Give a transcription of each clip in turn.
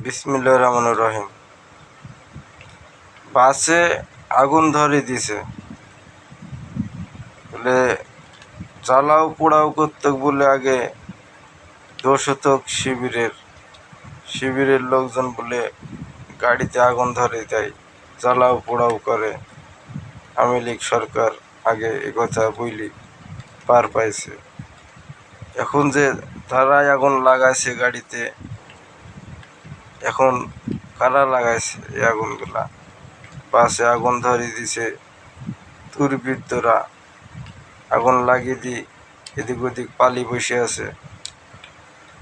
বিসমিল্লাহির রহমানির রহিম। বাসে আগুন ধরে দিছে বলে জ্বালাও পোড়াও করতে বলে আগে দোষ হতো শিবিরের লোকজন বলে গাড়িতে আগুন ধরে দেয়, জ্বালাও পোড়াও করে। আওয়ামী লীগ সরকার আগে একথা বইলি পার পাইছে। এখন যে তারাই আগুন লাগাইছে গাড়িতে, এখন কারা লাগাইছে এই আগুনগুলা? বাসে আগুন ধরিয়ে দিছে দুর্বৃত্তরা, আগুন লাগিয়ে দি এদিক ওদিক পালি বসে আছে।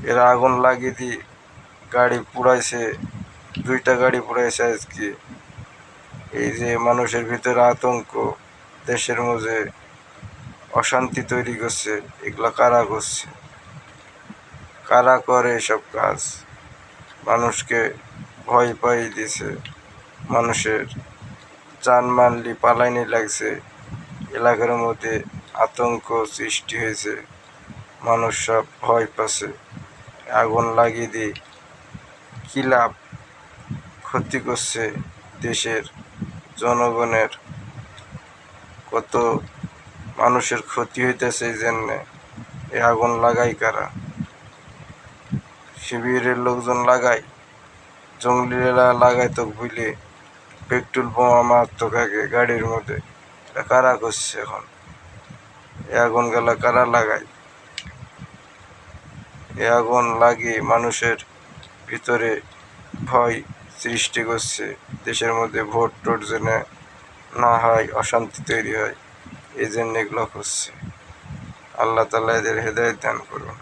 এরা আগুন লাগিয়ে দি গাড়ি পুড়াইছে, 2টা গাড়ি পুড়াইছে আজকে। এই যে মানুষের ভিতরে আতঙ্ক, দেশের মধ্যে অশান্তি তৈরি করছে, এগুলা কারা করছে? কারা করে এসব কাজ? মানুষকে ভয় পাইয়ে দিছে, মানুষের জানমাল পালাইনি লাগছে, এলাকার মধ্যে আতঙ্ক সৃষ্টি হয়েছে, মানুষ সব ভয় পাচ্ছে। আগুন লাগিয়ে দিয়ে কী লাভ? ক্ষতি করছে দেশের জনগণের, কত মানুষের ক্ষতি হইতেছে। এই জন্যে এই আগুন লাগাই কারা? শিবিরের লোকজন লাগায়, জঙ্গলিরা লাগাই তো বুঝলে পেট্রোল বোমা মারতো আগে গাড়ির মধ্যে। এটা কারা করছে এখন? এই আগুন গেলা কারা লাগায়? এই আগুন লাগিয়ে মানুষের ভিতরে ভয় সৃষ্টি করছে, দেশের মধ্যে ভোট টোট যেন না হয়, অশান্তি তৈরি হয়, এই জন্য এগুলো করছে। আল্লাহ তাআলা এদের হেদায়েত দান করুন।